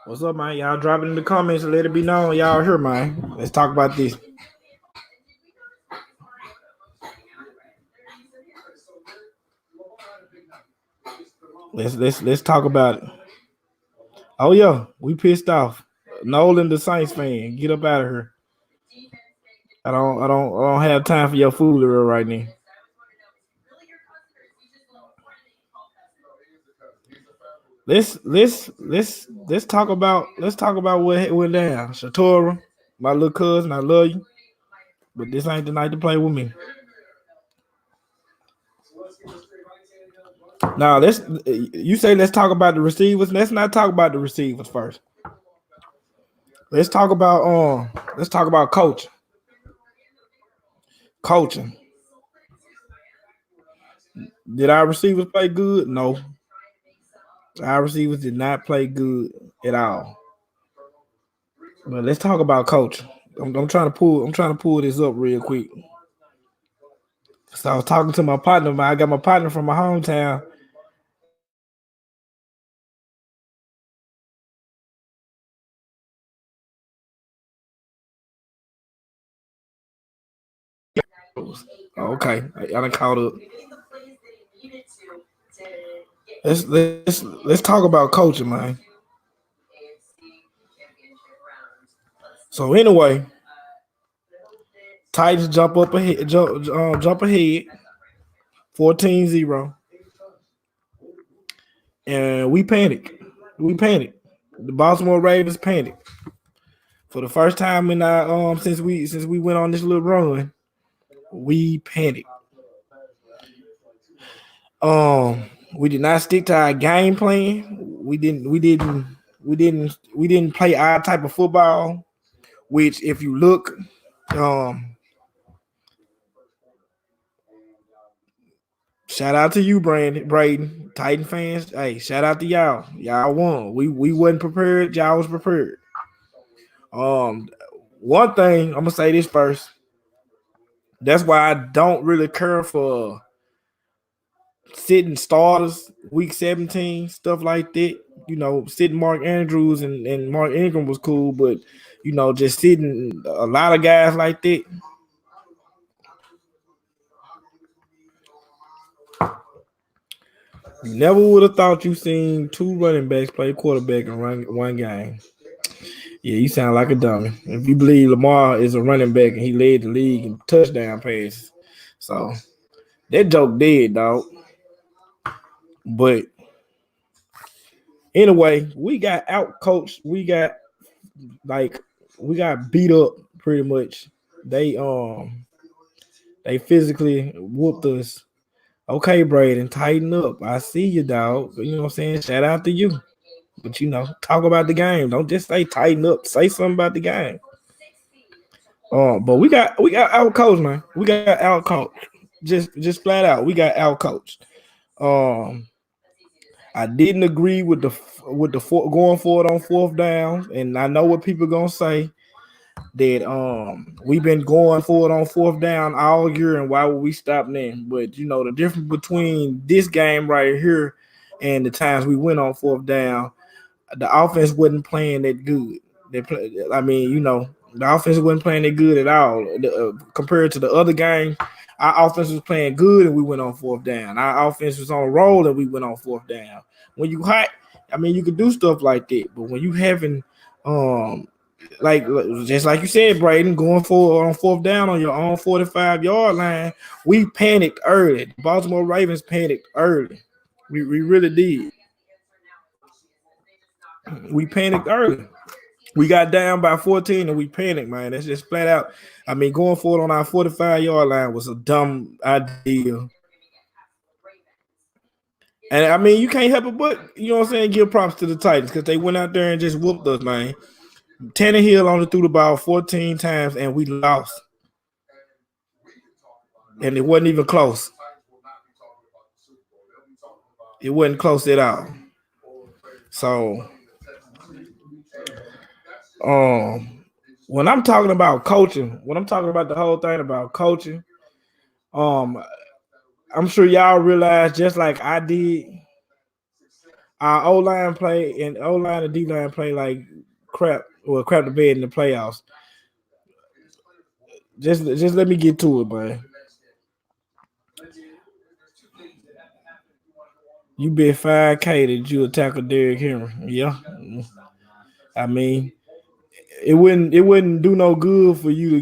What's up, man? Y'all drop it in the comments and let it be known. Y'all here, man. Let's talk about this. Let's talk about it. Oh yeah, we pissed off. Nolan, the Saints fan, get up out of here. I don't have time for your foolery right now. Let's talk about what went down. Shatora, my little cousin, I love you, but this ain't the night to play with me. Now let's you say let's talk about the receivers. Let's not talk about the receivers first. Let's talk about coaching. Coaching. Did our receivers play good? No. Our receivers did not play good at all. But let's talk about coaching. I'm trying to pull this up real quick. So I was talking to my partner. I got my partner from my hometown. Okay, I done caught up. Let's talk about coaching, man. So anyway, Titans jump ahead, 14-0, and we panic. We panic. The Baltimore Ravens panic for the first time in our since we went on this little run. We panicked. We did not stick to our game plan. We didn't play our type of football. Which, if you look, um, shout out to you, Braden, Titan fans. Hey, shout out to y'all. Y'all won. We wasn't prepared. Y'all was prepared. Um, One thing I'm gonna say this first. That's why I don't really care for sitting starters week 17, stuff like that. Sitting Mark Andrews and Mark Ingram was cool, but just sitting a lot of guys like that. You never would have thought you seen two running backs play quarterback in one game. Yeah, you sound like a dummy. If you believe Lamar is a running back and he led the league in touchdown passes. So that joke dead, dog. But anyway, we got out coached. Like we got beat up pretty much. They they physically whooped us. Okay, Braden, tighten up. I see you, dog. You know what I'm saying? Shout out to you. But talk about the game. Don't just say tighten up. Say something about the game. But we got out coached, man. We got out coached. Just flat out. We got out coached. Um, I didn't agree with the going forward on fourth down, and I know what people gonna say that we've been going forward on fourth down all year, and why would we stop then? But the difference between this game right here and the times we went on fourth down, the offense wasn't playing that good. The offense wasn't playing that good at all compared to the other game. Our offense was playing good, and we went on fourth down. Our offense was on a roll, and we went on fourth down. When you hot, you can do stuff like that. But when you having, like just like you said, Braden, going forward on fourth down on your own 45-yard line, we panicked early. The Baltimore Ravens panicked early. We really did. We panicked early. We got down by 14 and we panicked, man. That's just flat out. Going forward on our 45-yard line was a dumb idea. And you can't help it but, give props to the Titans because they went out there and just whooped us, man. Tannehill only threw the ball 14 times and we lost. And it wasn't even close. It wasn't close at all. So, when I'm talking about coaching, when I'm talking about the whole thing about coaching, um, I'm sure y'all realize, just like I did, our O line play and O line and D line play like crap. Well, crap the bed in the playoffs. Just let me get to it, man. You bet 5K that you tackle Derrick Henry. Yeah, I mean it wouldn't do no good for you to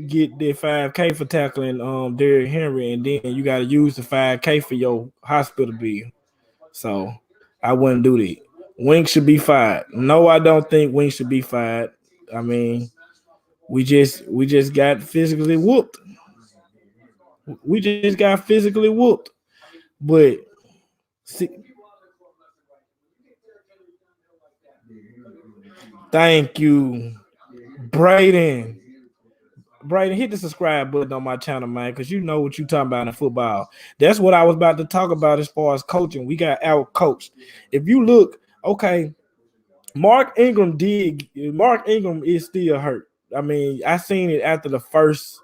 get that 5K for tackling Derrick Henry, and then you got to use the 5K for your hospital bill. So I wouldn't do that. Wink should be fired. No, I don't think Wink should be fired. I mean, we just got physically whooped. We just got physically whooped. But see, thank you, Braden. Braden, hit the subscribe button on my channel, man, because you know what you talking about in football. That's what I was about to talk about as far as coaching. We got out coached. If you look, okay, Mark Ingram is still hurt. I mean, I seen it after the first.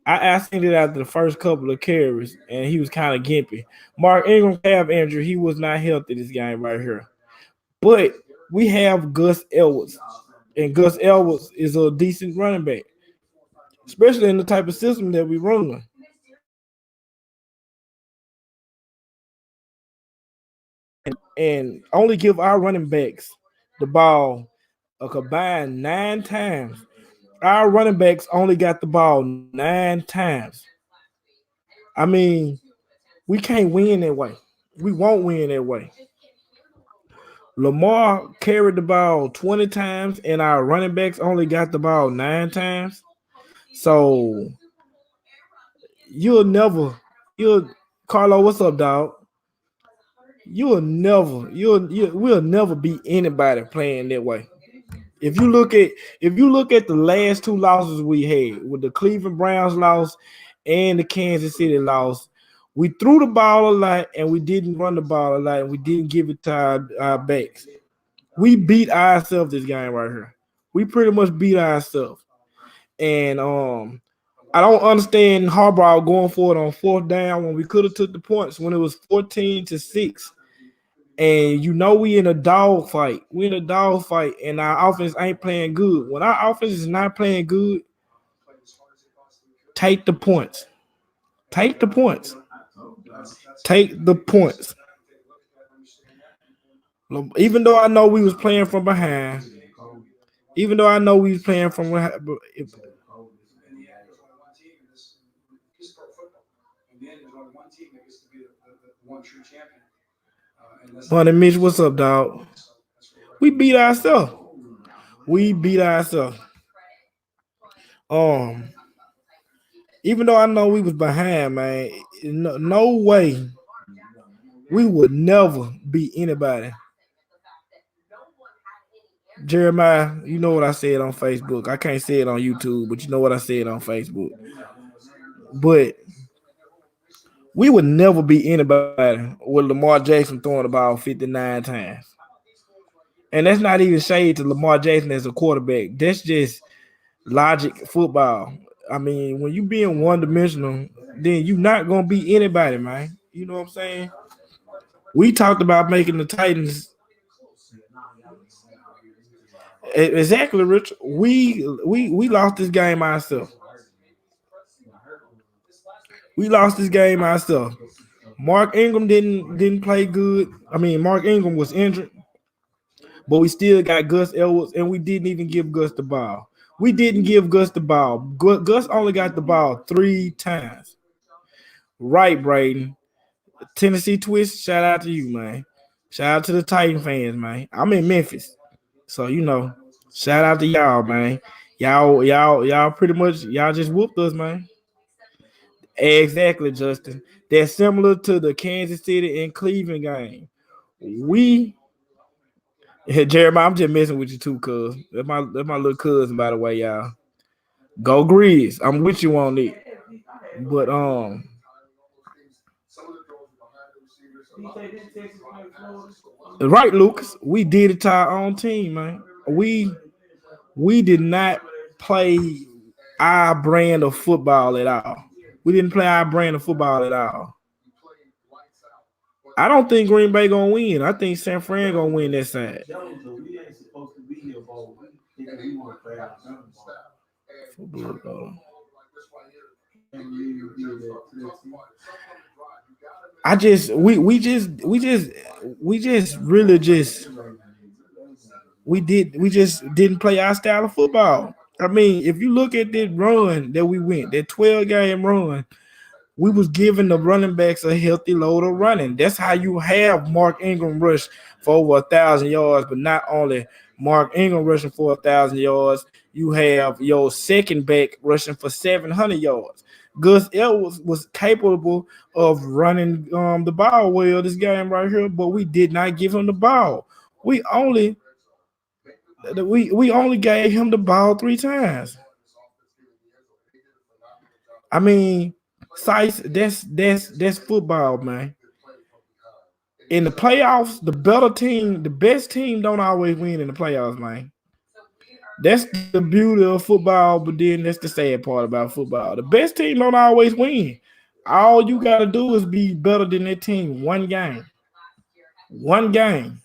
I seen it after the first couple of carries, and he was kind of gimpy. Mark Ingram calf injury. He was not healthy this game right here. But we have Gus Edwards, and Gus Edwards is a decent running back, especially in the type of system that we run. And only give our running backs the ball a combined 9 times. Our running backs only got the ball 9 times. I mean, we can't win that way. We won't win that way. Lamar carried the ball 20 times, and our running backs only got the ball 9 times. So you'll never, you'll Carlo, what's up, dog? We'll never beat anybody playing that way. If you look at the last two losses we had with the Cleveland Browns loss and the Kansas City loss, we threw the ball a lot and we didn't run the ball a lot and we didn't give it to our backs. We beat ourselves this game right here. We pretty much beat ourselves. And I don't understand Harbaugh going for it on fourth down when we could have took the points when it was 14-6. And you know we in a dog fight. We in a dog fight, and our offense ain't playing good. When our offense is not playing good, take the points. Take the points. Take the points. Even though I know we was playing from behind, even though I know we was playing from behind, Bunny Mitch, what's up, dog? We beat ourselves. We beat ourselves. Um, Even though I know we was behind, man, no way we would never beat anybody. Jeremiah, you know what I said on Facebook. I can't say it on YouTube, but you know what I said on Facebook. But we would never beat anybody with Lamar Jackson throwing the ball 59 times. And that's not even shade to Lamar Jackson as a quarterback. That's just logic football. I mean, when you being one dimensional, then you're not gonna beat anybody, man. You know what I'm saying? We talked about making the Titans exactly, Rich. We lost this game ourselves. We lost this game ourselves. Mark Ingram didn't play good. I mean, Mark Ingram was injured, but we still got Gus Edwards, and we didn't even give Gus the ball. We didn't give Gus the ball. Gus only got the ball 3 times. Right, Braden. Tennessee Twist, shout out to you, man. Shout out to the Titan fans, man. I'm in Memphis. So, shout out to y'all, man. Y'all pretty much y'all just whooped us, man. Exactly, Justin. That's similar to the Kansas City and Cleveland game. We Jeremiah, I'm just messing with you too, cuz. That's my little cousin, by the way, y'all. Go Grizz. I'm with you on it. But right, Lucas, we did it to our own team, man. We did not play our brand of football at all. We didn't play our brand of football at all. I don't think Green Bay gonna win. I think San Fran gonna win that side. I just we just didn't play our style of football. I mean, if you look at that run that we went, that 12-game run, we was giving the running backs a healthy load of running. That's how you have Mark Ingram rush for over 1,000 yards, but not only Mark Ingram rushing for 1,000 yards, you have your second back rushing for 700 yards. Gus Edwards was capable of running the ball well this game right here, but we did not give him the ball. We only gave him the ball 3 times. I mean, Sice, that's football, man. In the playoffs, the best team don't always win in the playoffs, man. That's the beauty of football, but then that's the sad part about football. The best team don't always win. All you got to do is be better than that team one game. One game.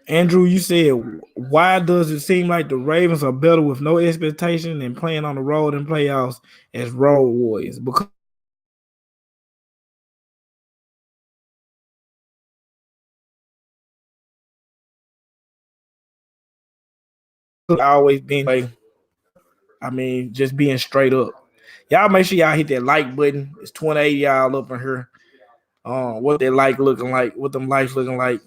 Andrew, you said, why does it seem like the Ravens are better with no expectation and playing on the road in playoffs as road warriors? Because always being, I mean, just being straight up. Y'all make sure y'all hit that like button. It's 28 y'all up in here. What they like looking like, what them likes looking like.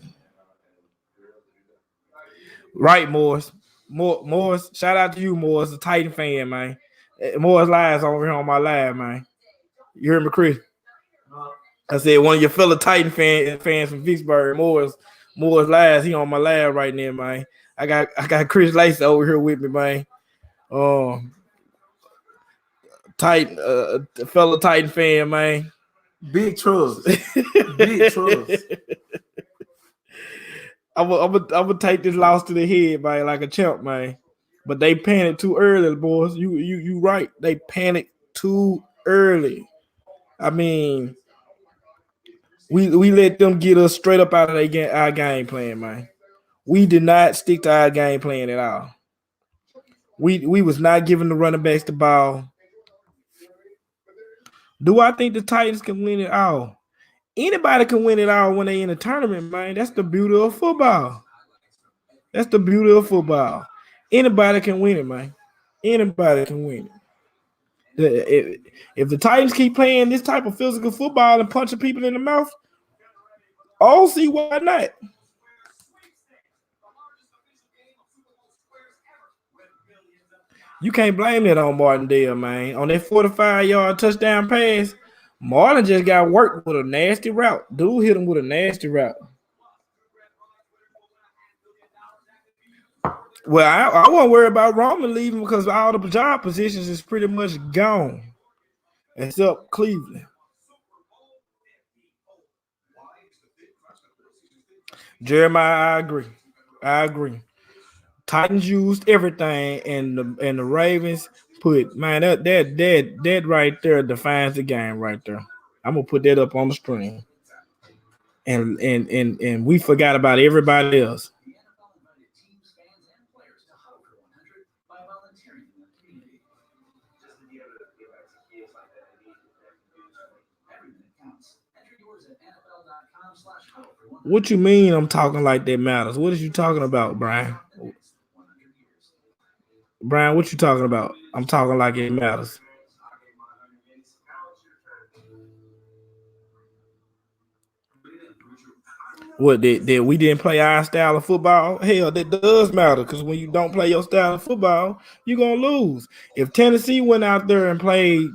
Right, Morris. Morris, shout out to you, Morris, a Titan fan, man. Morris lives over here on my live, man. You heard me, Chris? I said one of your fellow Titan fans from Vicksburg, Morris lives. He on my live right now, man. I got Chris Lacey over here with me, man. Titan, fellow Titan fan, man. Big trust. Big trust. I'm gonna take this loss to the head, man, like a champ, man. But they panicked too early, boys. You right. They panicked too early. I mean, we let them get us straight up out of our game plan, man. We did not stick to our game plan at all. We was not giving the running backs the ball. Do I think the Titans can win it all? Anybody can win it all when they in a tournament, man. That's the beauty of football. That's the beauty of football. Anybody can win it, man. Anybody can win it. If the Titans keep playing this type of physical football and punching people in the mouth, I'll see why not. You can't blame that on Martindale, man. On that 45-yard touchdown pass, Marlon just got worked with a nasty route. Dude hit him with a nasty route. Well, I won't worry about Roman leaving because all the job positions is pretty much gone, except Cleveland. Jeremiah, I agree. Titans used everything, and the Ravens put, man, that right there defines the game right there. I'm gonna put that up on the screen. And we forgot about everybody else. What you mean I'm talking like that matters? What is you talking about, Brian? Brian, what you talking about? I'm talking like it matters. What, that we didn't play our style of football? Hell, that does matter, because when you don't play your style of football, you're gonna lose. If Tennessee went out there and played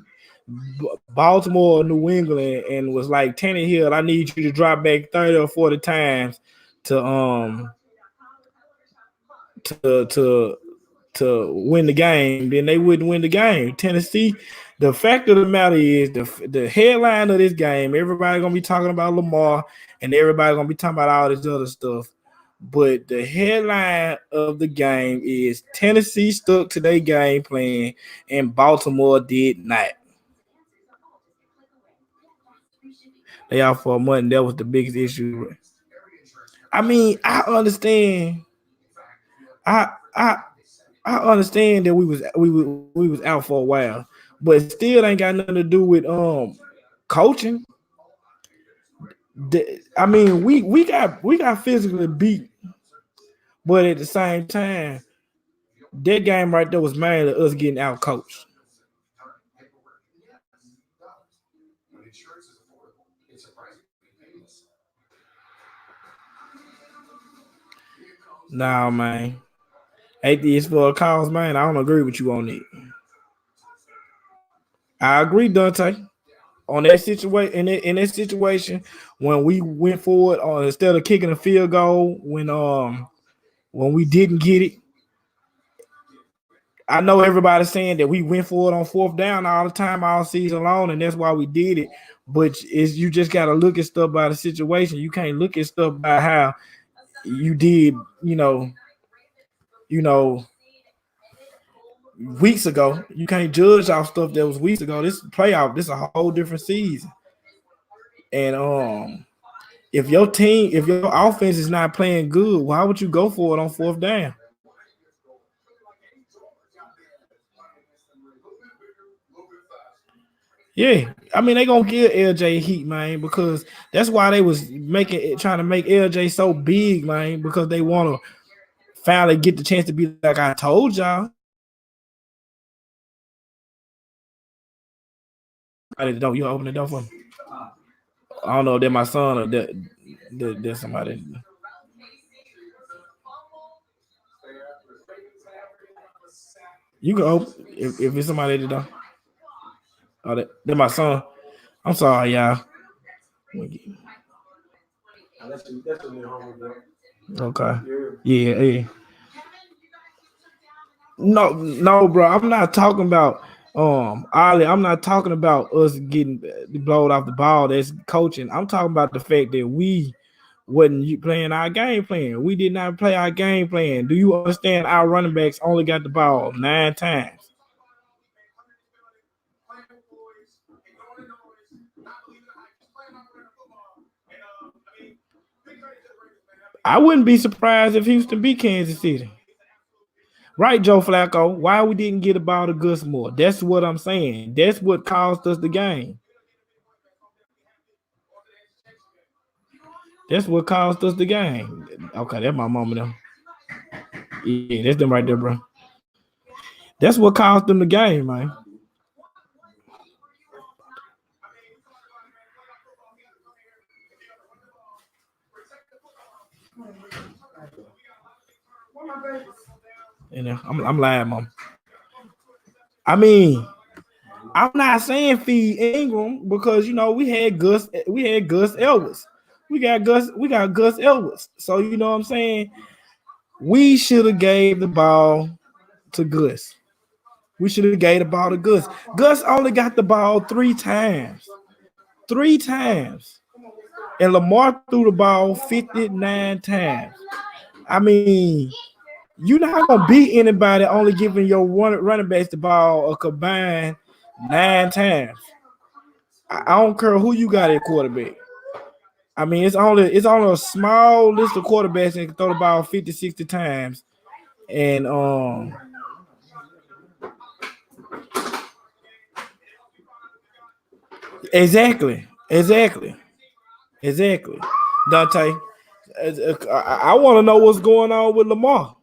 Baltimore or New England and was like, Tannehill, I need you to drop back 30 or 40 times to win the game, then they wouldn't win the game. Tennessee, the fact of the matter is the headline of this game, everybody gonna be talking about Lamar and everybody gonna be talking about all this other stuff. But the headline of the game is Tennessee stuck to their game plan and Baltimore did not. They out for a month. That was the biggest issue. I mean, I understand. I I I understand that we was out for a while, but still ain't got nothing to do with coaching. I mean, we got physically beat, but at the same time, that game right there was mainly us getting out coached. Nah, man. Atheist for a cause, man. I don't agree with you on it. I agree, Dante. On that situation, in that situation, when we went forward, instead of kicking a field goal, when we didn't get it, I know everybody's saying that we went for it on fourth down all the time, all season long, and that's why we did it. But you just got to look at stuff by the situation. You can't look at stuff by how you did, you know, weeks ago. You can't judge off stuff that was weeks ago. This playoff, this is a whole different season. And if your offense is not playing good, why would you go for it on fourth down? Yeah, I mean they gonna give LJ heat, man, because that's why they was trying to make LJ so big, man, because they want to finally get the chance to be like I told y'all. I didn't know you open the door for me. I don't know if they're my son or there's somebody. You can open if it's somebody at the door. Oh, they're my son. I'm sorry, y'all. Okay. Yeah, yeah. No, bro. I'm not talking about Ollie. I'm not talking about us getting blowed off the ball. That's coaching. I'm talking about the fact that we wasn't playing our game plan. We did not play our game plan. Do you understand? Our running backs only got the ball 9 times. I wouldn't be surprised if Houston beat Kansas City. Right, Joe Flacco. Why we didn't get the ball to Gus more? That's what I'm saying. That's what cost us the game. That's what cost us the game. Okay, that's my mama though. Yeah, that's them right there, bro. That's what cost them the game, man. You know, I'm lying, mom. I mean, I'm not saying feed Ingram because we had Gus Ellis. We got Gus Ellis. So you know what I'm saying? We should have gave the ball to Gus. We should have gave the ball to Gus. Gus only got the ball 3 times. 3 times. And Lamar threw the ball 59 times. I mean, you're not gonna beat anybody only giving your running backs the ball a combined 9 times. I don't care who you got at quarterback. I mean, it's only a small list of quarterbacks that can throw the ball 50, 60 times. And exactly. Dante, I want to know what's going on with Lamar.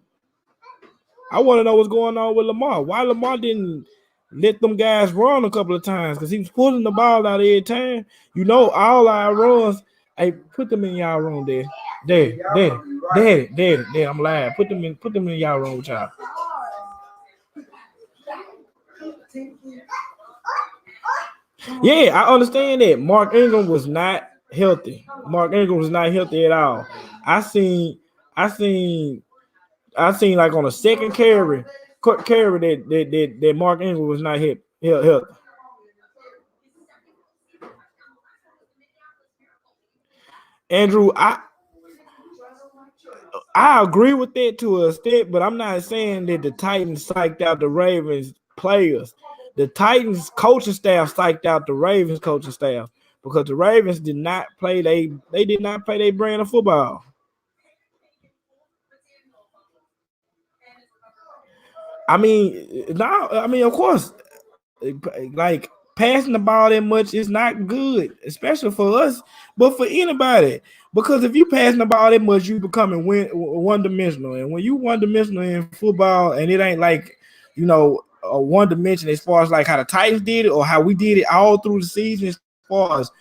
I want to know what's going on with Lamar. Why Lamar didn't let them guys run a couple of times? Because he was pulling the ball out every time. You know, all our runs. Hey, put them in y'all room there. There. I'm live. Put them in y'all room with y'all. Yeah, I understand that. Mark Ingram was not healthy. Mark Ingram was not healthy at all. I seen, I seen, I seen like on a second carry that Mark Ingram was not healthy. Andrew, I agree with that to a extent, but I'm not saying that the Titans psyched out the Ravens players. The Titans coaching staff psyched out the Ravens coaching staff because the Ravens did not play they did not play their brand of football. I mean, now I mean, of course, like passing the ball that much is not good, especially for us, but for anybody. Because if you passing the ball that much, you becoming one dimensional, and when you one dimensional in football, and it ain't like a one dimension as far as like how the Titans did it or how we did it all through the season, as far as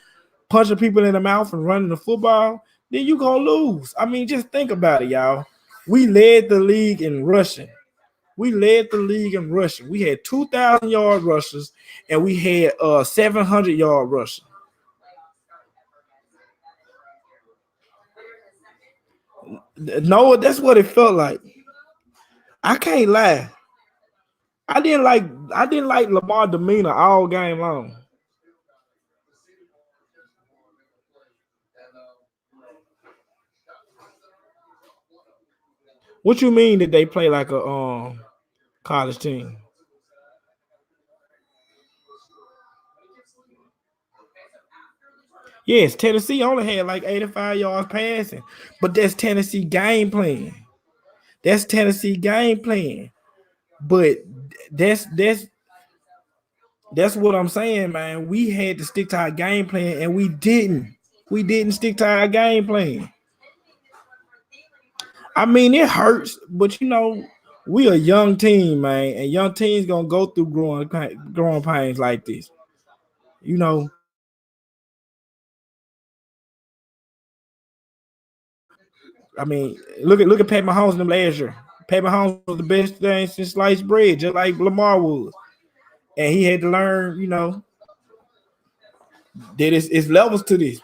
punching people in the mouth and running the football, then you gonna lose. I mean, just think about it, y'all. We led the league in rushing. We led the league in rushing. We had 2,000-yard rushers, and we had 700-yard rushing. No, that's what it felt like. I can't lie. I didn't like Lamar demeanor all game long. What you mean that they play like a college team? Yes, Tennessee only had like 85 yards passing, but that's Tennessee game plan. That's Tennessee game plan. But that's what I'm saying, man. We had to stick to our game plan, and we didn't. We didn't stick to our game plan. I mean, it hurts, but we a young team, man, and young teams gonna go through growing pains like this. You know, I mean, look at Pat Mahomes in them last year. Pat Mahomes was the best thing since sliced bread, just like Lamar was, and he had to learn, that it's levels to this.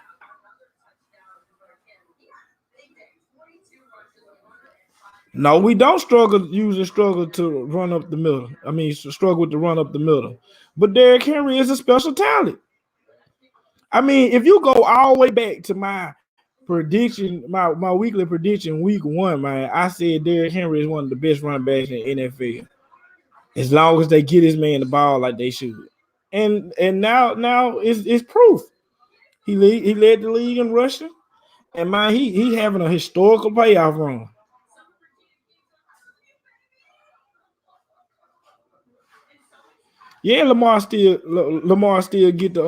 No, we don't usually struggle to run up the middle. I mean, struggle to run up the middle. But Derrick Henry is a special talent. I mean, if you go all the way back to my prediction, my weekly prediction, week 1, man, I said Derrick Henry is one of the best running backs in the NFL. As long as they get his man the ball like they should. And now it's proof. He led the league in rushing. And man, he having a historical playoff run. Yeah, Lamar still get the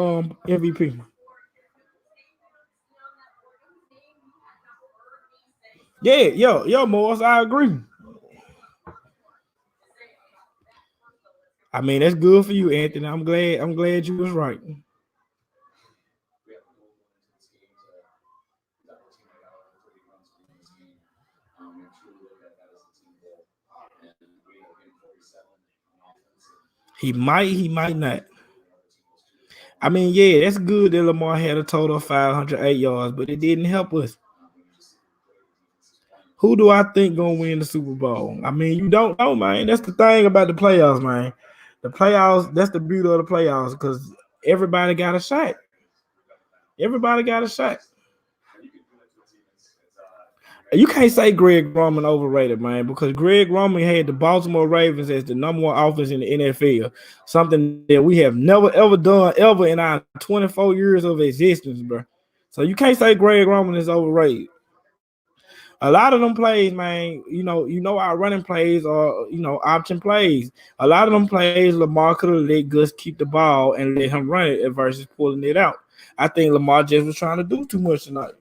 MVP. Yeah, yo, Morris, I agree. I mean, that's good for you, Anthony. I'm glad you was right. He might not. I mean, yeah, that's good that Lamar had a total of 508 yards, but it didn't help us. Who do I think gonna win the Super Bowl? I mean, you don't know, man. That's the thing about the playoffs, man. The playoffs, that's the beauty of the playoffs, because everybody got a shot. Everybody got a shot. You can't say Greg Roman overrated, man, because Greg Roman had the Baltimore Ravens as the number one offense in the NFL, something that we have never ever done ever in our 24 years of existence, bro. So you can't say Greg Roman is overrated. A lot of them plays, man, our running plays are, option plays. A lot of them plays, Lamar could have let Gus keep the ball and let him run it versus pulling it out. I think Lamar just was trying to do too much tonight.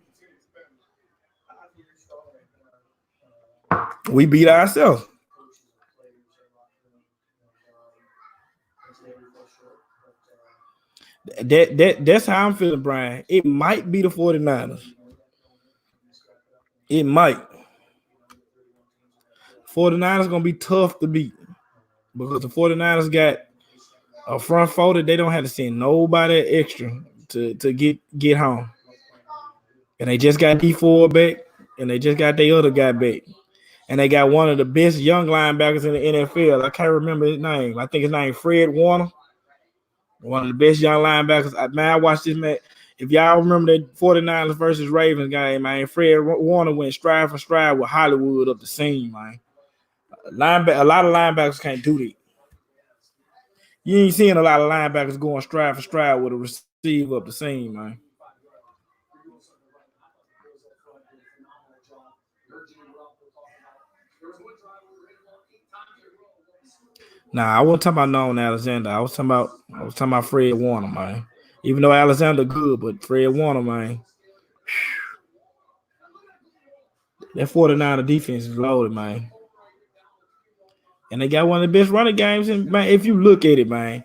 We beat ourselves. That's how I'm feeling, Brian. It might be the 49ers. It might. 49ers gonna be tough to beat because the 49ers got a front four that they don't have to send nobody extra to get home. And they just got D4 back, and they just got their other guy back. And they got one of the best young linebackers in the NFL. I can't remember his name. I think his name Fred Warner. One of the best young linebackers. I watched this man. If y'all remember that 49ers versus Ravens game, man, Fred Warner went stride for stride with Hollywood up the seam, man. A lot of linebackers can't do that. You ain't seeing a lot of linebackers going stride for stride with a receiver up the seam, man. Nah, I wasn't talking about Nolan Alexander. I was talking about Fred Warner, man. Even though Alexander good, but Fred Warner, man. That 49er defense is loaded, man. And they got one of the best running games. And man, if you look at it, man,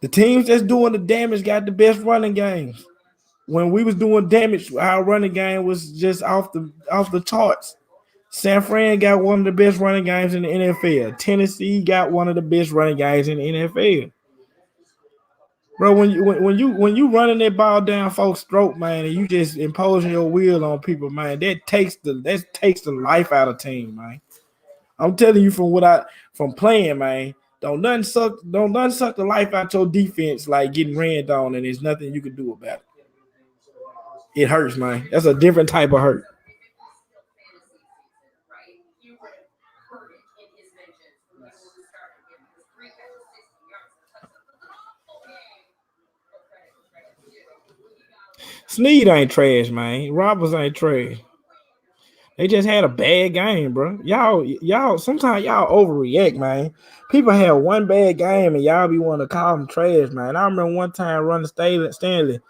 the teams that's doing the damage got the best running games. When we was doing damage, our running game was just off the charts. San Fran got one of the best running games in the NFL. Tennessee got one of the best running games in the NFL. Bro, when you running that ball down folks' throat, man, and you just imposing your will on people, man, that takes the life out of team, man. I'm telling you from playing, man. Don't nothing suck the life out your defense like getting ran on, and there's nothing you can do about it. It hurts, man. That's a different type of hurt. Sneed ain't trash, man. Roberts ain't trash. They just had a bad game, bro. Y'all, sometimes y'all overreact, man. People have one bad game and y'all be wanting to call them trash, man. I remember one time Ronnie Stanley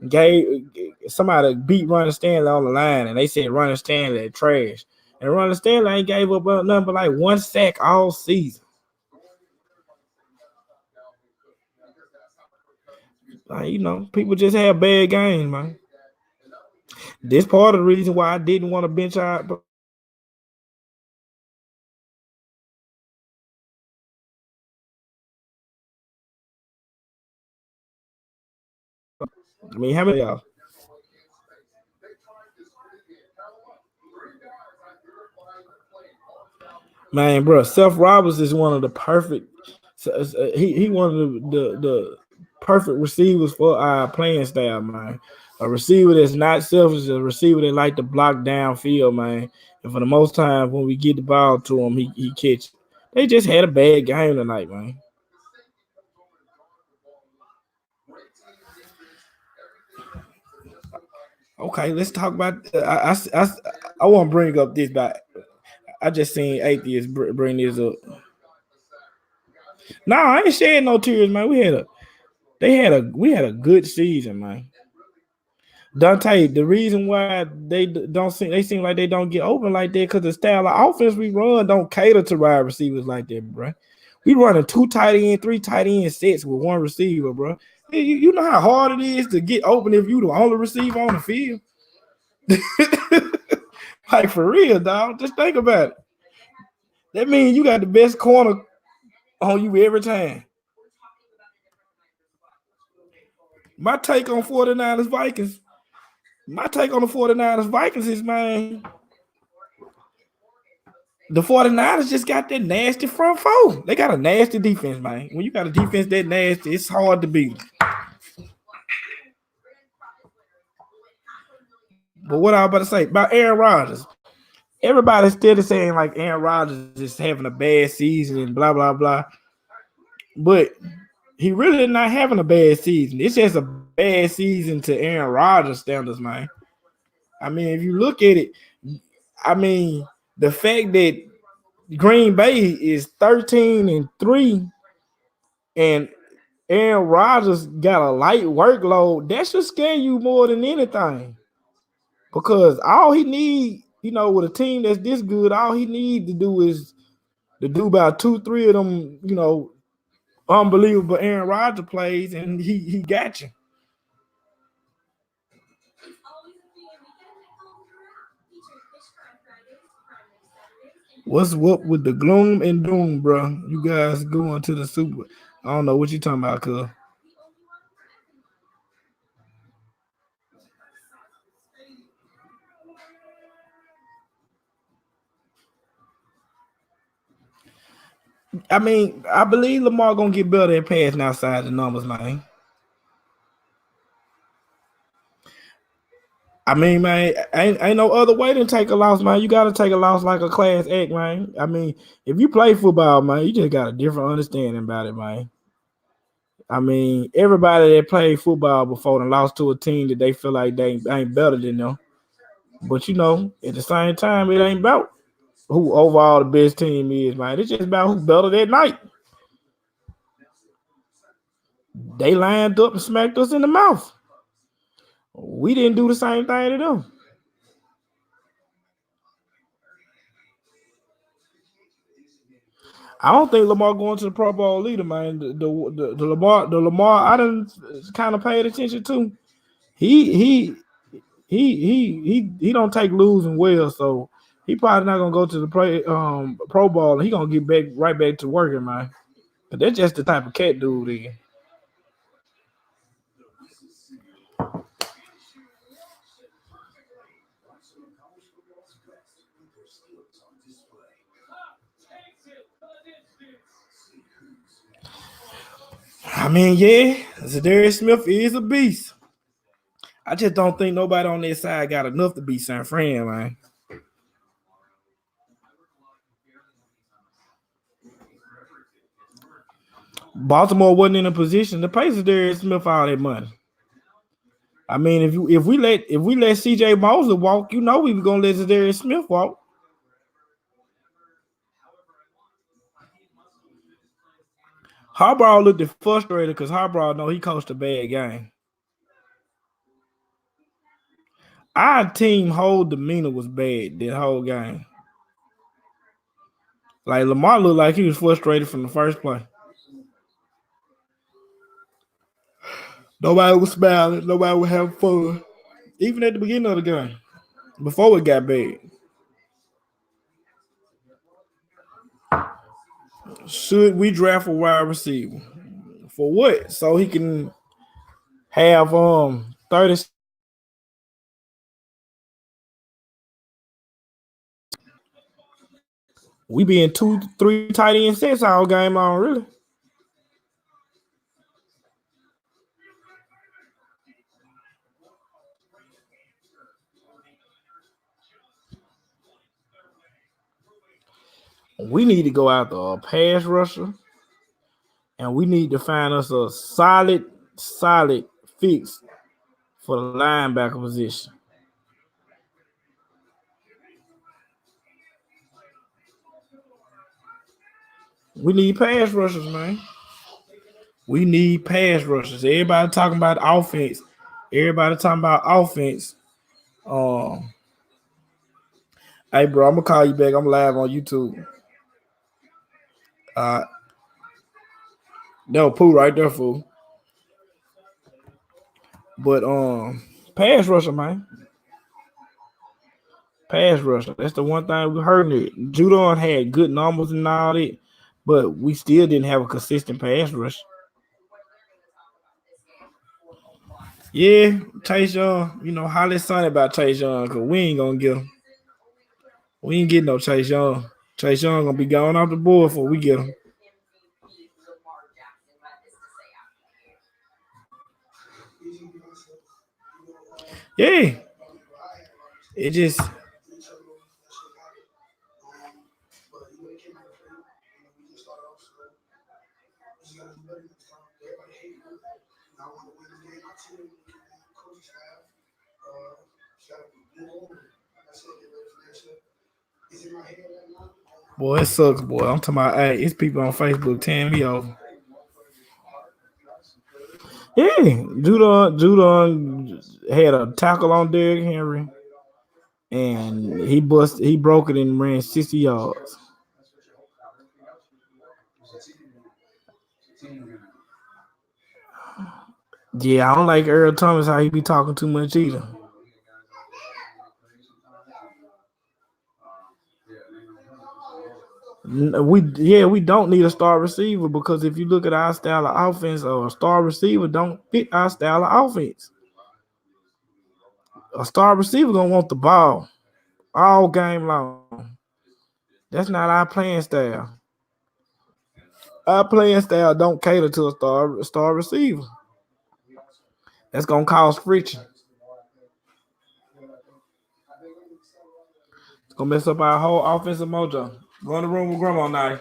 gave somebody beat Ronnie Stanley on the line, and they said Ronnie Stanley trash. And Ronnie Stanley ain't gave up nothing but like one sack all season. Like, people just have bad games, man. This part of the reason why I didn't want to bench out. I mean, how many of y'all? Man, bro, Seth Roberts is one of the perfect. He one of the perfect receivers for our playing style, man. A receiver that's not selfish, a receiver that like to block downfield, man. And for the most time, when we get the ball to him, he catch. They just had a bad game tonight, man. Okay, let's talk about. I want to bring up this back. I just seen atheists bring this up. No, I ain't shedding no tears, man. We had a good season, man. Dante, the reason why they seem like they don't get open like that because the style of offense we run don't cater to wide receivers like that, bro. We running 2 tight end, 3 tight end sets with one receiver, bro. You know how hard it is to get open if you the only receiver on the field. Like for real, dog. Just think about it. That means you got the best corner on you every time. My take on 49ers Vikings. My take on the 49ers Vikings is, man, the 49ers just got that nasty front four. They got a nasty defense, man. When you got a defense that nasty, it's hard to beat. But what I was about to say about Aaron Rodgers, everybody's still saying like Aaron Rodgers is having a bad season and blah, blah, blah. But he really not having a bad season. It's just a bad season to Aaron Rodgers standards, man. I mean, if you look at it, I mean, the fact that Green Bay is 13-3 and Aaron Rodgers got a light workload, that should scare you more than anything. Because all he need, with a team that's this good, all he need to do is to do about 2-3 of them, unbelievable Aaron Rodgers plays, and he got you. What's up with the gloom and doom, bro? You guys going to the Super? I don't know what you talking about, cuz. I mean, I believe Lamar gonna get better at passing outside the numbers, man. I mean, man, ain't no other way than take a loss, man. You gotta take a loss like a class act, man. I mean, if you play football, man, you just got a different understanding about it, man. I mean, everybody that played football before and lost to a team that they feel like they ain't better than them. But you know, at the same time, it ain't about who overall the best team is, man. It's just about who's better that night. They lined up and smacked us in the mouth. We didn't do the same thing to them. I don't think Lamar going to the Pro Bowl either, man. The Lamar I didn't kind of paid attention to. He don't take losing well, so he probably not gonna go to the Pro Bowl. He gonna get back right back to working, man. But that's just the type of cat dude is. I mean, yeah, Zadarius Smith is a beast. I just don't think nobody on their side got enough to beat San Fran, man. Baltimore wasn't in a position to pay Zadarius Smith all that money. I mean, if we let C.J. Mosley walk, you know we were gonna let Zadarius Smith walk. Harbaugh looked frustrated because Harbaugh know he coached a bad game. Our team whole demeanor was bad that whole game. Like Lamar looked like he was frustrated from the first play. Nobody was smiling. Nobody was having fun. Even at the beginning of the game, before it got bad. Should we draft a wide receiver? For what? So he can have 30. We be in 2-3 tight end sets all game long, really. We need to go after a pass rusher, and we need to find us a solid fix for the linebacker position. We need pass rushers, man. We need pass rushers. Everybody talking about offense. Everybody talking about offense. Um, hey, bro, I'm gonna call you back. I'm live on YouTube. Uh, that was Pooh right there, fool. But pass rusher, man. Pass rusher. That's the one thing we heard. It. Judon had good numbers and all that, but we still didn't have a consistent pass rush. Yeah, Chase Young. You know, holla son about Chase Young because we ain't gonna get him. We ain't getting no Chase Young. Chase Young gonna be going off the board before we get him. Yeah, it just. Boy, it sucks, boy. I'm talking about, hey, it's people on Facebook tearing me over. Yeah, Judon had a tackle on Derrick Henry, and he broke it and ran 60 yards. Yeah, I don't like Earl Thomas how he be talking too much either. We don't need a star receiver because if you look at our style of offense, or a star receiver don't fit our style of offense. A star receiver gonna want the ball all game long. That's not our playing style. Our playing style don't cater to a star receiver. That's gonna cause friction. Gonna mess up our whole offensive mojo. Go in the room with grandma now.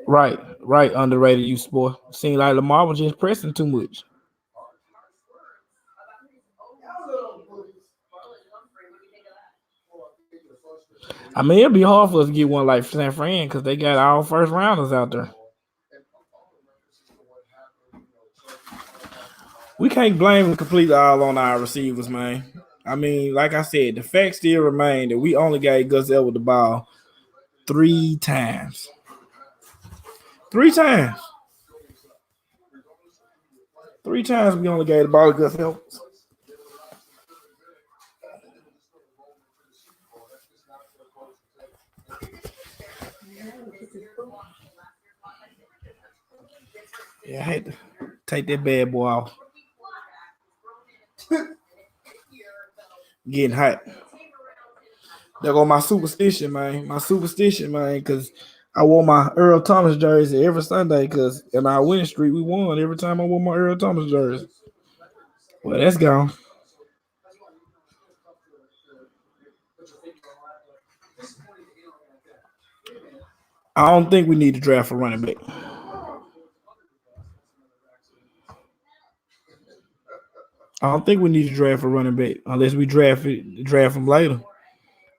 Right, underrated you sport. Seems like Lamar was just pressing too much. I mean, it'll be hard for us to get one like San Fran because they got all first rounders out there. We can't blame it completely all on our receivers, man. I mean, like I said, the fact still remain that we only got Gus Edwards the ball 3 times. 3 times. 3 times we only gave the ball to Gus Edwards. Yeah, I had to take that bad boy off. Getting hot. There go my superstition, man. Because I wore my Earl Thomas jersey every Sunday. Because in our winning streak, we won every time I wore my Earl Thomas jersey. Well, that's gone. I don't think we need to draft a running back. I don't think we need to draft a running back unless we draft him later.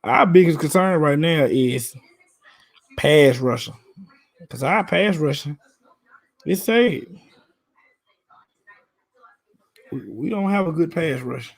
Our biggest concern right now is pass rushing. Because our pass rushing, it's sad. We don't have a good pass rush.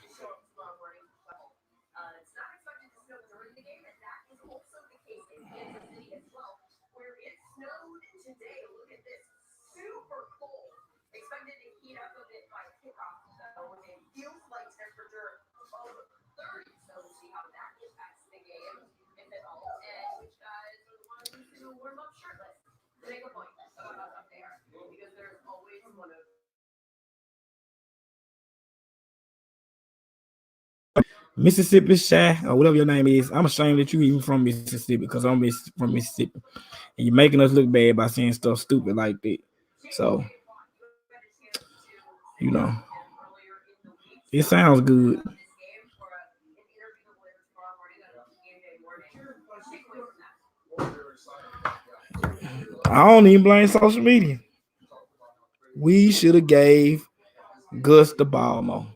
Mississippi Shy, or whatever your name is, I'm ashamed that you even from Mississippi because I'm from Mississippi. And you're making us look bad by saying stuff stupid like that. So, you know, it sounds good. I don't even blame social media. We should have gave Gus the ball more.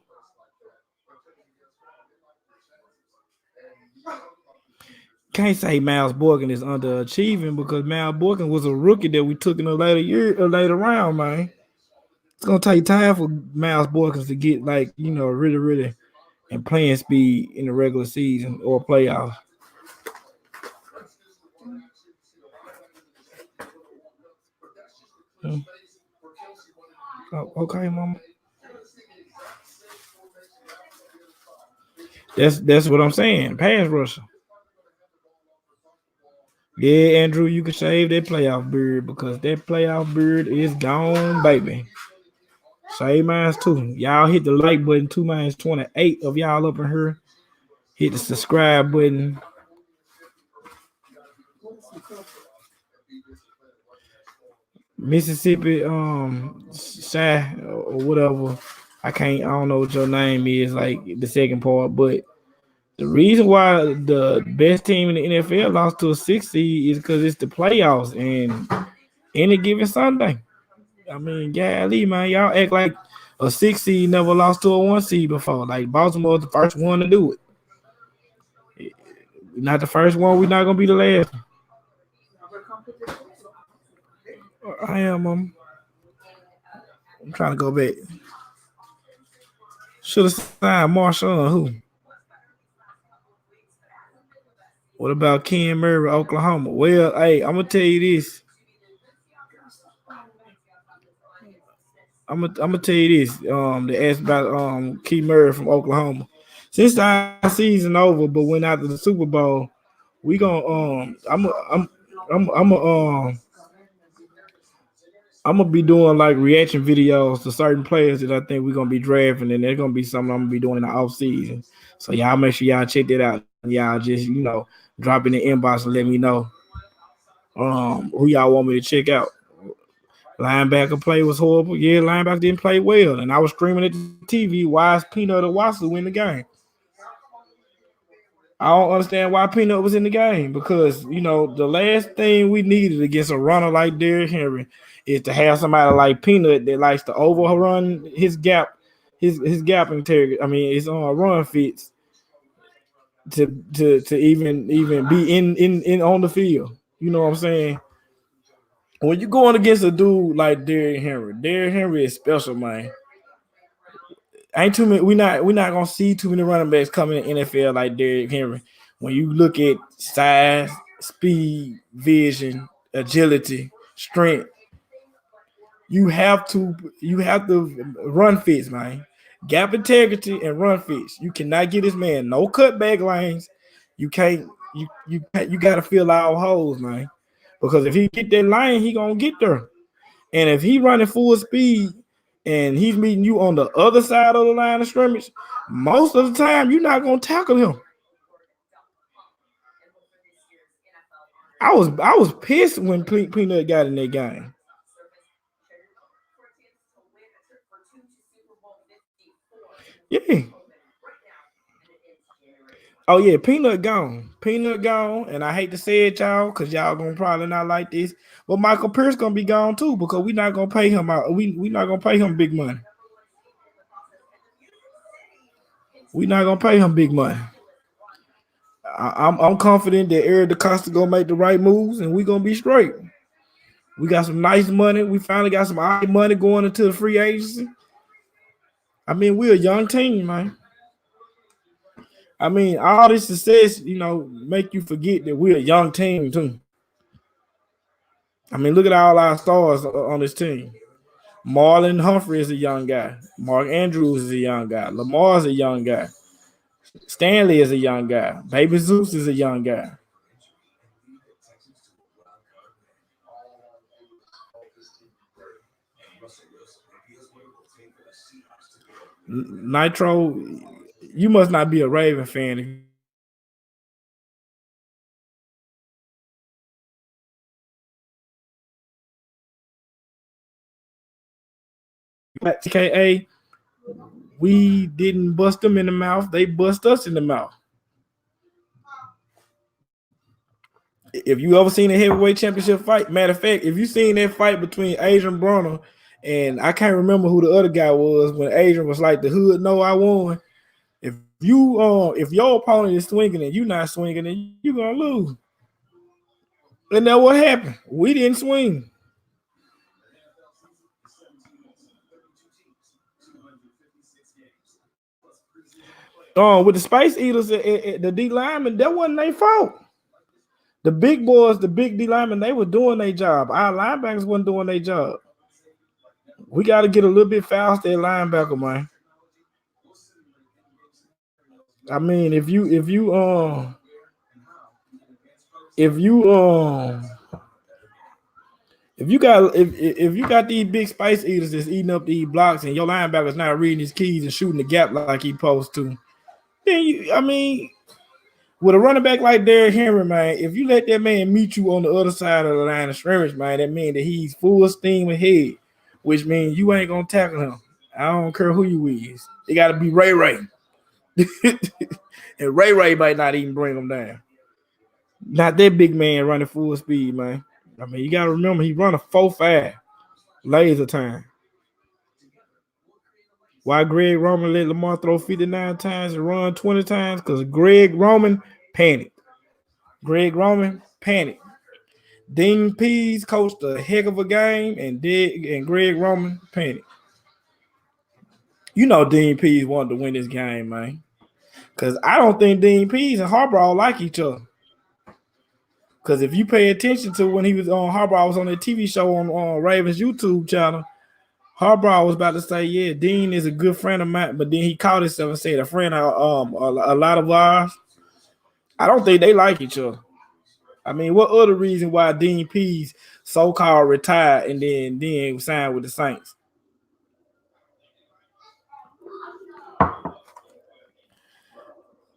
Can't say Miles Boykin is underachieving because Miles Boykin was a rookie that we took in a later round, man. It's gonna take time for Miles Boykin to get really, really and playing speed in the regular season or playoffs. Oh, okay, mama. That's what I'm saying. Pass rusher. Yeah, Andrew, you can shave that playoff beard because that playoff beard is gone, baby. Shave mine too. Y'all hit the like button. 2 minus 28 of y'all up in here. Hit the subscribe button. Mississippi Shy or whatever. I don't know what your name is, like the second part, but the reason why the best team in the NFL lost to a 6 seed is because it's the playoffs and any given Sunday. I mean, golly, man, y'all act like a 6 seed never lost to a 1 seed before. Like Baltimore's the first one to do it. Not the first one, we're not gonna be the last. I am. I'm trying to go back. Should have signed Marshall. Who? What about Ken Murray, Oklahoma? Well, hey, I'm gonna tell you this. I'm gonna tell you this. They asked about Ken Murray from Oklahoma. Since our season over, but went out to the Super Bowl, we gonna I'm gonna be doing like reaction videos to certain players that I think we're gonna be drafting, and they're gonna be something I'm gonna be doing in the off season. So y'all make sure y'all check that out. Y'all just drop in the inbox and let me know who y'all want me to check out. Linebacker play was horrible. Yeah, linebacker didn't play well. And I was screaming at the TV, why is Peanut Owasu in the game? I don't understand why Peanut was in the game because, you know, the last thing we needed against a runner like Derrick Henry is to have somebody like Peanut that likes to overrun his gap, his gap integrity. I mean, his run fits to even be in on the field. You know what I'm saying? When you're going against a dude like Derrick Henry is special, man. Ain't too many. We not gonna see too many running backs coming in the NFL like Derrick Henry. When you look at size, speed, vision, agility, strength, you have to run fits, man. Gap integrity and run fits. You cannot get this man no cutback lanes. You can't. You got to fill all holes, man. Because if he get that lane, he gonna get there. And if he running full speed and he's meeting you on the other side of the line of scrimmage, most of the time you're not gonna tackle him. I was pissed when Peanut got in that game. Yeah. Oh yeah, Peanut gone. Peanut gone. And I hate to say it, y'all, because y'all gonna probably not like this. But Michael Pierce gonna be gone too because we not gonna pay him out. We not gonna pay him big money. We not gonna pay him big money. I'm confident that Eric DeCosta gonna make the right moves and we gonna be straight. We got some nice money. We finally got some high money going into the free agency. I mean, we're a young team, man. I mean, all this success, you know, make you forget that we're a young team too. I mean, look at all our stars on this team. Marlon Humphrey is a young guy. Mark Andrews is a young guy. Lamar is a young guy. Stanley is a young guy. Baby Zeus is a young guy. Nitro, you must not be a Raven fan. AKA, we didn't bust them in the mouth. They bust us in the mouth. If you ever seen a heavyweight championship fight, matter of fact, if you seen that fight between Adrian Broner and I can't remember who the other guy was when Adrian was like the hood, no, I won. If your opponent is swinging and you not swinging, then you're gonna lose. And then what happened? We didn't swing. With the Space Eaters, the D linemen, that wasn't their fault. The big boys, the big D linemen, they were doing their job. Our linebackers wasn't doing their job. We got to get a little bit faster at linebacker, man. I mean, if you got these big Spice Eaters that's eating up these blocks and your linebacker's not reading his keys and shooting the gap like he supposed to, then I mean, with a running back like Derrick Henry, man, if you let that man meet you on the other side of the line of scrimmage, man, that means that he's full steam ahead, which means you ain't gonna tackle him. I don't care who you is. It got to be Ray Ray, and Ray might not even bring him down. Not that big man running full speed, man. I mean, you got to remember he run a 4.5 laser time. Why Greg Roman let Lamar throw 59 times and run 20 times? Because Greg Roman panicked. Greg Roman panicked. Dean Pease coached a heck of a game, and Greg Roman panicked. You know Dean Pease wanted to win this game, man. Because I don't think Dean Pease and Harbaugh like each other. Because if you pay attention to when he was on Harbaugh was on that TV show on Ravens YouTube channel, Harbaugh was about to say, yeah, Dean is a good friend of mine, but then he called himself and said a friend of a lot of ours. I don't think they like each other. I mean, what other reason why Dean Pease so-called retired and then signed with the Saints?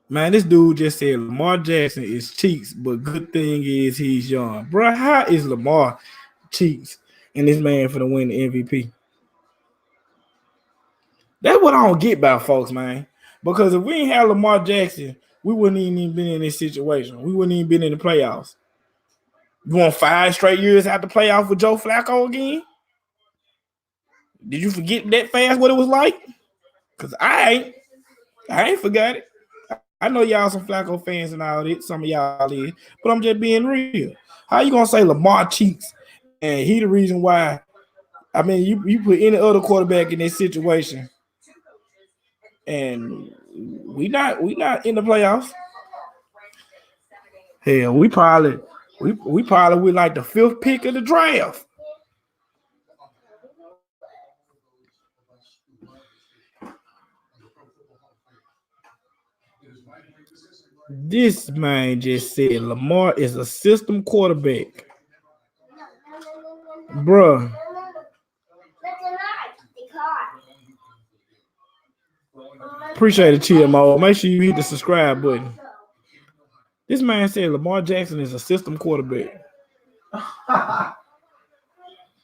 Man, this dude just said Lamar Jackson is cheeks, but good thing is he's young. Bro, how is Lamar cheeks? and this man for to win the MVP. That's what I don't get about folks, man. Because if we ain't had Lamar Jackson, we wouldn't even been in this situation. We wouldn't even been in the playoffs. You want 5 straight years out the playoff with Joe Flacco again? Did you forget that fast what it was like? Because I ain't forgot it. I know y'all some Flacco fans and all that. Some of y'all is, but I'm just being real. How you gonna say Lamar cheats and he the reason why? I mean, you put any other quarterback in this situation, and we not in the playoffs. Hell, we probably with like the 5th pick of the draft. This man just said Lamar is a system quarterback. Bruh. Appreciate it, TMO. Make sure you hit the subscribe button. This man said Lamar Jackson is a system quarterback.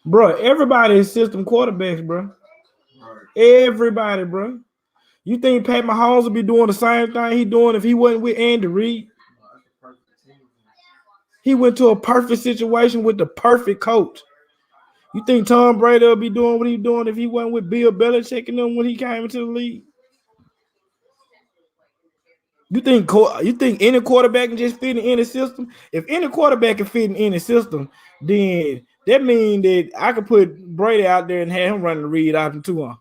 Bro, everybody is system quarterbacks, bro. Everybody, bro. You think Pat Mahomes would be doing the same thing he doing if he wasn't with Andy Reid? He went to a perfect situation with the perfect coach. You think Tom Brady will be doing what he's doing if he wasn't with Bill Belichick and them when he came into the league? You think any quarterback can just fit in any system? If any quarterback can fit in any system, then that means that I could put Brady out there and have him running the read out in 2 on.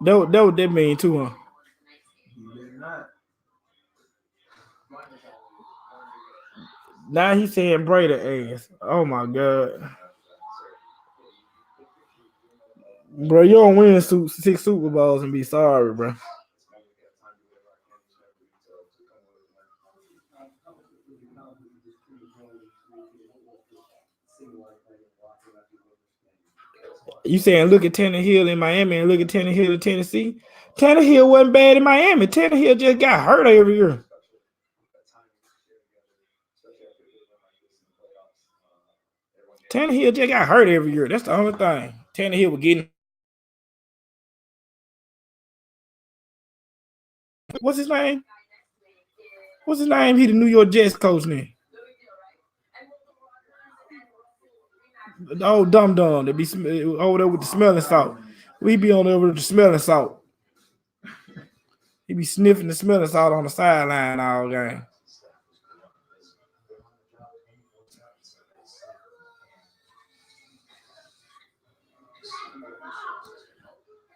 That what that mean 2 on. Now he's saying Brady ass. Oh my god. Bro, you don't win 6 Super Bowls and be sorry, bro. You saying look at Tannehill in Miami and look at Tannehill in Tennessee? Tannehill wasn't bad in Miami. Tannehill just got hurt every year. Tannehill just got hurt every year. That's the only thing. Tannehill was getting. What's his name? What's his name? He the New York Jets coach now. The old dum dum that be over there with the smelling salt. We be on there with the smelling salt. He be sniffing the smelling salt on the sideline all game.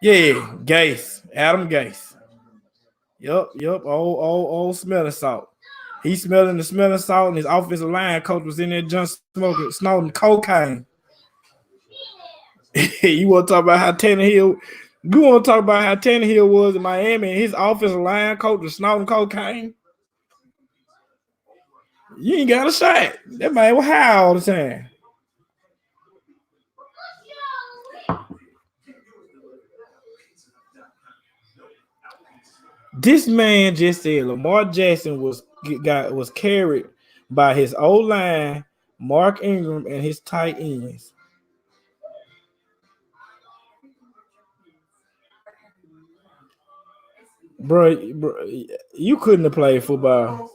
Yeah, Gase, Adam Gase. Yup, old smelling salt. He smelling the smelling salt, and his offensive line coach was in there just snorting cocaine. You want to talk about how Tannehill? You want to talk about how Tannehill was in Miami, and his offensive line coach was snorting cocaine? You ain't got a shot. That man was high all the time. This man just said Lamar Jackson was carried by his O-line, Mark Ingram, and his tight ends. Bro, you couldn't have played football.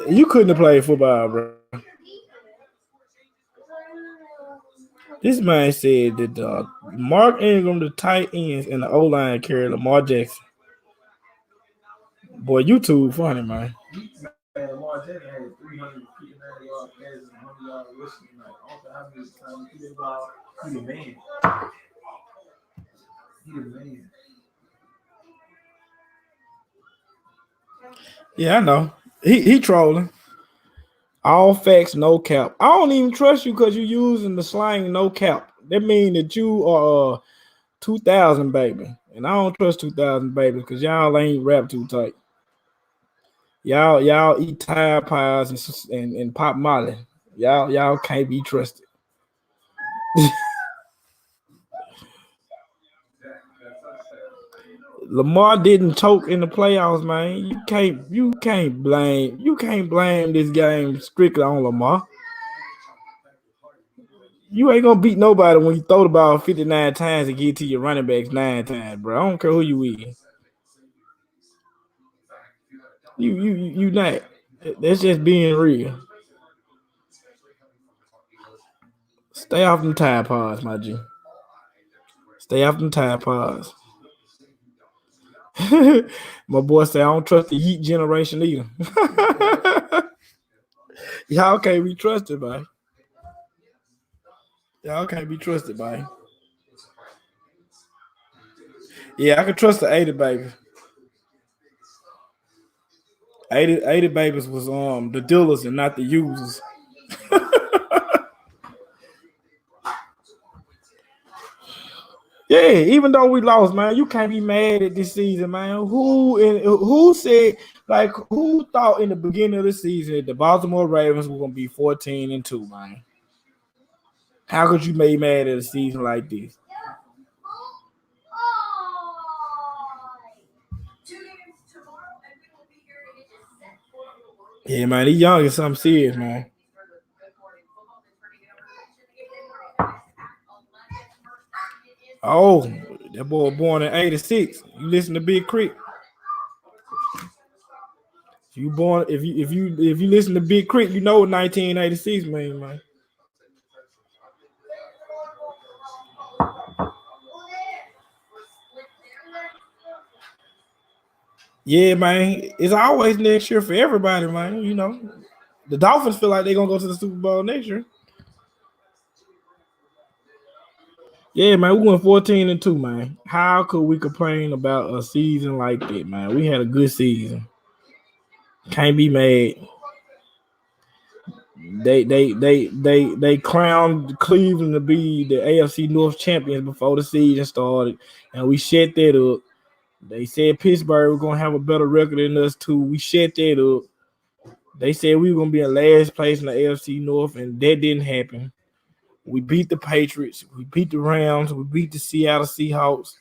You couldn't have played football, bro. This man said that Mark Ingram, the tight ends, and the O-line carried Lamar Jackson. Boy, you too funny, man. Lamar Jackson had 359 yards passes and 100 yards rushing. Like, I don't know how many times he did ball. He the man. He the man. Yeah, I know. He trolling. All facts, no cap. I don't even trust you because you're using the slang no cap. That means that you are 2000 baby. And I don't trust 2000 baby because y'all ain't rap too tight. Y'all eat Tide Pies and Pop Molly. Y'all can't be trusted. Lamar didn't choke in the playoffs, man. You can't blame this game strictly on Lamar. You ain't gonna beat nobody when you throw the ball 59 times and get to your running backs 9 times, bro. I don't care who you is. You not. That's just being real. Stay off them Tide Pods, my G. Stay off them Tide Pods. My boy say I don't trust the Yeet generation either. Y'all can't be trusted, man. Y'all can't be trusted, man. Yeah, I can trust the 80 baby. 80 babies was the dealers and not the users. Yeah, even though we lost, man, you can't be mad at this season, man. Who said, like, who thought in the beginning of the season that the Baltimore Ravens were gonna be 14-2, man? How could you be mad at a season like this? Yeah, man, these young is something serious, man. Oh, that boy born in '86. You listen to Big Creek. If you listen to Big Creek, you know what 1986 mean, man. Yeah, man. It's always next year for everybody, man. You know, the Dolphins feel like they're gonna go to the Super Bowl next year. Yeah, man, we went 14-2, man. How could we complain about a season like that, man? We had a good season. Can't be mad. They crowned Cleveland to be the AFC North champions before the season started, and we shut that up. They said Pittsburgh was gonna have a better record than us too. We shut that up. They said we were gonna be in last place in the AFC North, and that didn't happen. We beat the Patriots, we beat the Rams, we beat the Seattle Seahawks,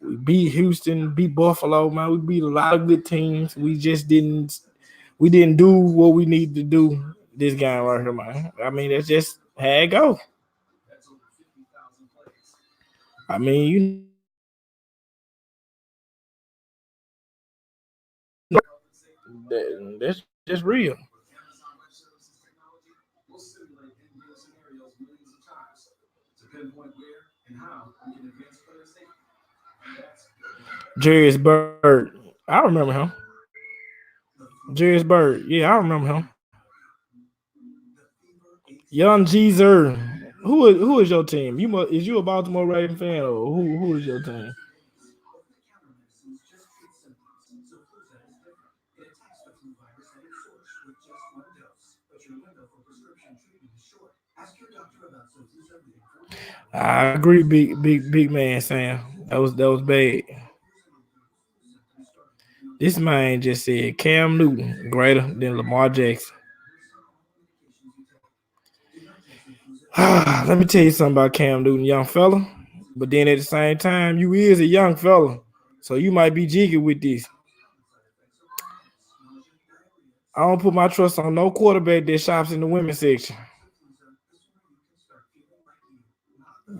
we beat Houston, beat Buffalo, man. We beat a lot of good teams. We didn't do what we needed to do this game right here, man. I mean, that's just how it go. I mean, that's just real. Jarius Bird. I remember him. Jarius Bird. Yeah, I remember him. Young Jeezer. Who is your team? Is you a Baltimore Ravens fan or who is your team? I agree, big man Sam. That was bad. This man just said Cam Newton greater than Lamar Jackson. Let me tell you something about Cam Newton, young fella. But then at the same time, you is a young fella, so you might be jiggy with this. I don't put my trust on no quarterback that shops in the women's section.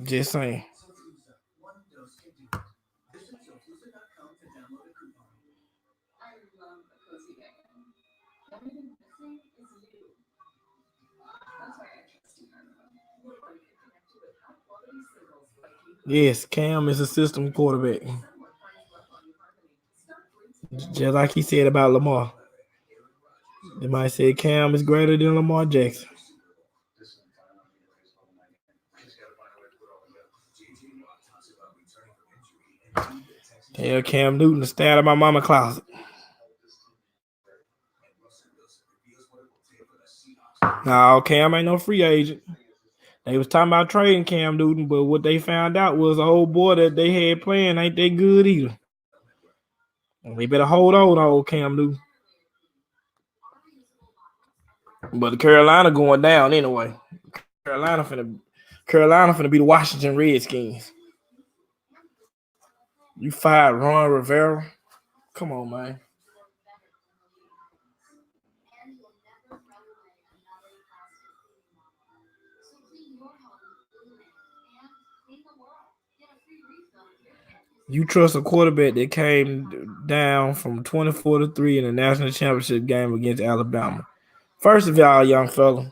Just saying. Yes, Cam is a system quarterback. Just like he said about Lamar. They might say Cam is greater than Lamar Jackson. Tell Cam Newton to stay out of my mama closet. No, Cam ain't no free agent. They was talking about trading Cam Newton, but what they found out was a whole boy that they had playing ain't that good either. They better hold on to old Cam Newton. But the Carolina going down anyway. Carolina finna be the Washington Redskins. You fired Ron Rivera. Come on, man. You trust a quarterback that came down from 24-3 in the national championship game against Alabama. First of all, young fella,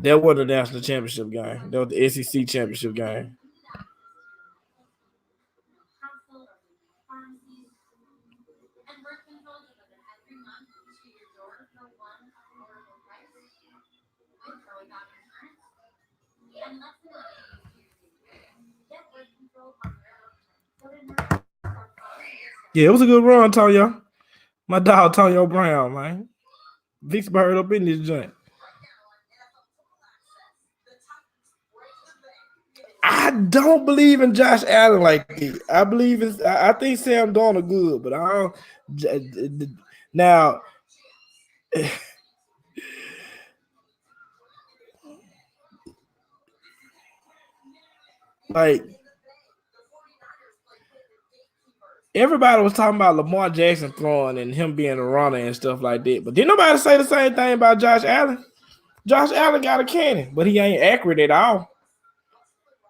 that wasn't a national championship game. That was the SEC championship game. Yeah, it was a good run, Tonyo. My dog, Tonyo Brown, man. Vicksburg up in this joint. I don't believe in Josh Allen like that. I believe in. I think Sam Darnold good, but I don't. Now, like everybody was talking about Lamar Jackson throwing and him being a runner and stuff like that, but didn't nobody say the same thing about Josh Allen? Josh Allen got a cannon, but he ain't accurate at all.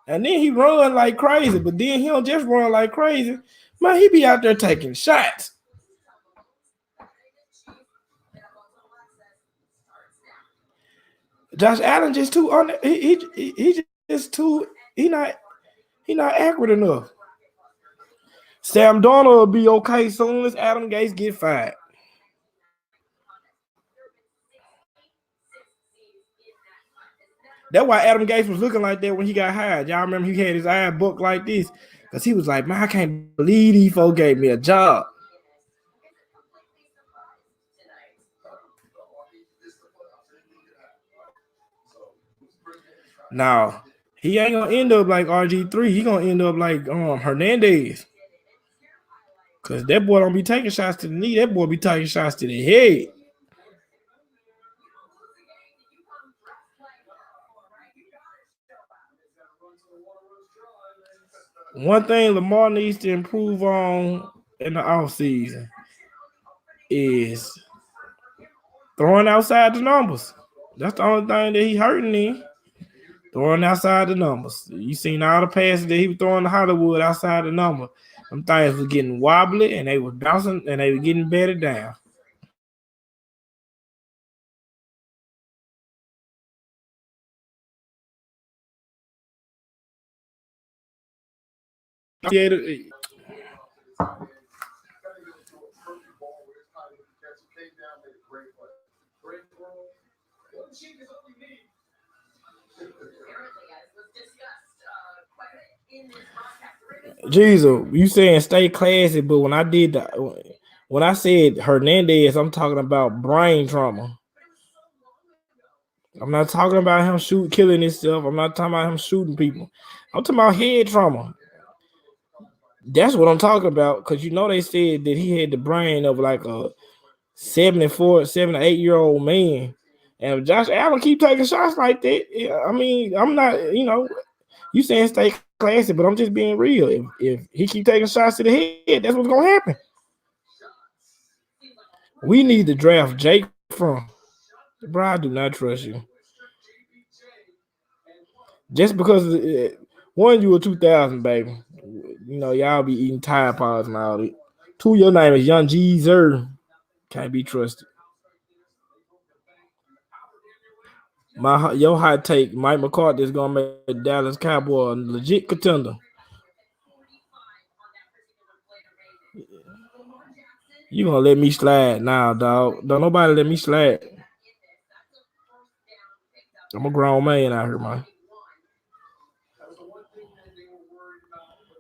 And then he run like crazy, but then he don't just run like crazy. Man, he be out there taking shots. Josh Allen just too he just too he not accurate enough. Sam Darnold will be okay soon as Adam Gates get fired. That's why Adam Gates was looking like that when he got hired. Y'all remember he had his eye booked like this because he was like, man, I can't believe these folks gave me a job. Now, he ain't gonna end up like RG3. He gonna end up like Hernandez. Cause that boy don't be taking shots to the knee. That boy be taking shots to the head. One thing Lamar needs to improve on in the offseason is throwing outside the numbers. That's the only thing that he hurting in. Throwing outside the numbers. You seen all the passes that he was throwing to Hollywood outside the number. Them things was getting wobbly and they was bouncing and they were getting batted down. Jesus, you saying stay classy, but when I said Hernandez, I'm talking about brain trauma. I'm not talking about him killing himself. I'm not talking about him shooting people. I'm talking about head trauma. That's what I'm talking about. Because you know they said that he had the brain of like a 7 to 8 year old man. And if Josh Allen keep taking shots like that, I mean, I'm not, you saying stay classy, but I'm just being real. If he keep taking shots to the head, that's what's gonna happen. We need to draft Jake from. Bro, I do not trust you. Just because one, you a 2000 baby. Y'all be eating Tide Pods and all that. Two, your name is Young Jeezer. Can't be trusted. Your hot take, Mike McCarthy is gonna make Dallas Cowboy a legit contender. You gonna let me slide now, dog? Don't nobody let me slide. I'm a grown man out here, man.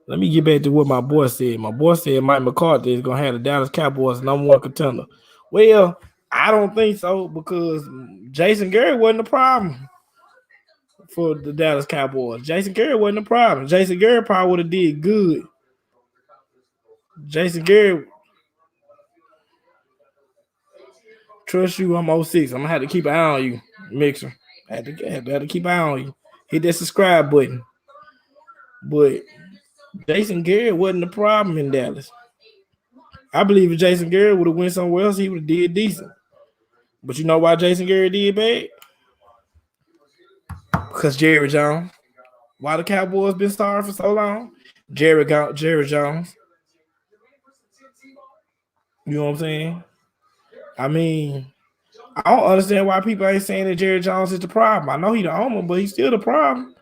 Let me get back to what my boy said. My boy said Mike McCarthy is gonna have the Dallas Cowboys #1 contender. Well, I don't think so because Jason Garrett wasn't the problem for the Dallas Cowboys. Jason Garrett wasn't the problem. Jason Garrett probably would have did good. Jason Garrett, trust you, I'm 06. I'm gonna have to keep an eye on you, Mixer. I have to keep an eye on you. Hit that subscribe button. But Jason Garrett wasn't the problem in Dallas. I believe if Jason Garrett would have went somewhere else, he would have did decent. But you know why Jason Garrett did bad? Because Jerry Jones. Why the Cowboys been starved for so long? Jerry Jones. You know what I'm saying? I mean, I don't understand why people ain't saying that Jerry Jones is the problem. I know he the owner, but he's still the problem.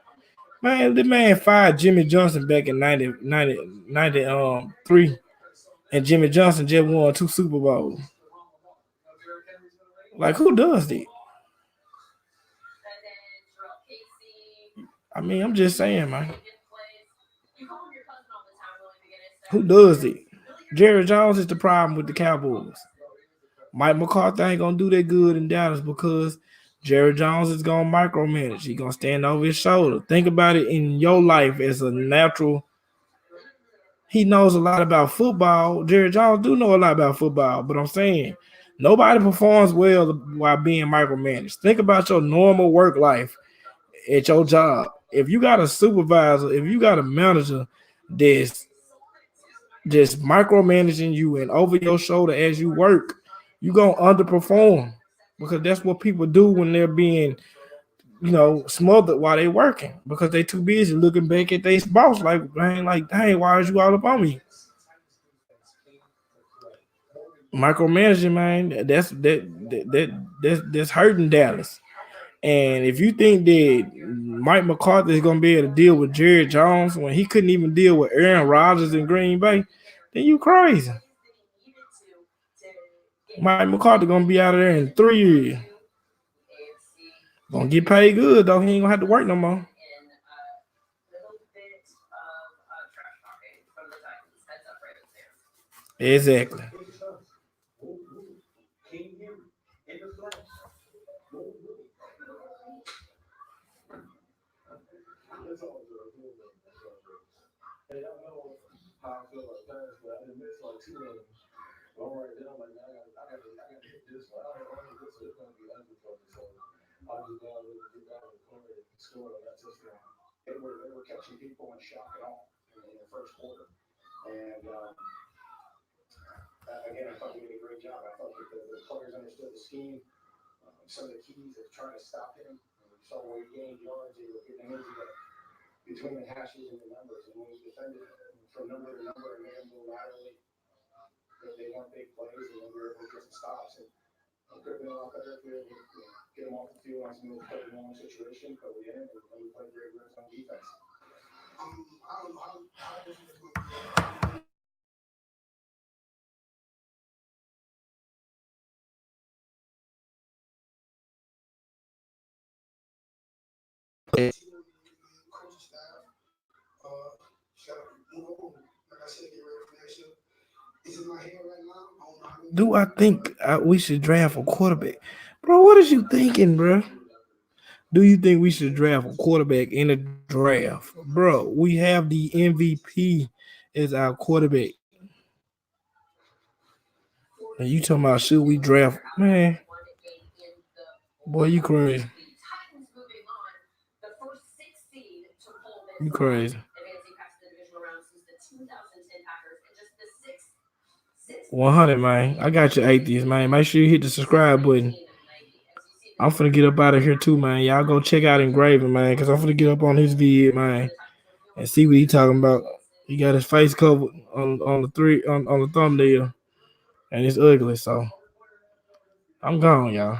Man, the man fired Jimmy Johnson back in 93, and Jimmy Johnson just won 2 Super Bowls. Like, who does that? I mean, I'm just saying, man. Who does it? Jerry Jones is the problem with the Cowboys. Mike McCarthy ain't gonna do that good in Dallas because Jerry Jones is gonna micromanage. He gonna stand over his shoulder. Think about it in your life as a natural. He knows a lot about football. Jerry Jones do know a lot about football, but I'm saying nobody performs well while being micromanaged. Think about your normal work life at your job. If you got a supervisor, if you got a manager that's just micromanaging you and over your shoulder as you work, you're gonna underperform because that's what people do when they're being, smothered while they're working because they too busy looking back at their boss like, dang, why is you all up on me? Micromanaging, man, that's hurting Dallas. And if you think that Mike McCarthy is gonna be able to deal with Jerry Jones when he couldn't even deal with Aaron Rodgers in Green Bay, then you crazy. Mike McCarthy gonna be out of there in 3 years. Gonna get paid good though. He ain't gonna have to work no more. Exactly. Do I think we should draft a quarterback? Bro, what is you thinking, bro? Do you think we should draft a quarterback in the draft? Bro, we have the MVP as our quarterback. And you talking about should we draft? Man, boy, you crazy. You crazy. 100, man. I got your atheist, man. Make sure you hit the subscribe button. I'm finna get up out of here too, man. Y'all go check out Engraving, man, because I'm finna get up on his vid, man, and see what he talking about. He got his face covered on the thumbnail, and it's ugly. So I'm gone, y'all.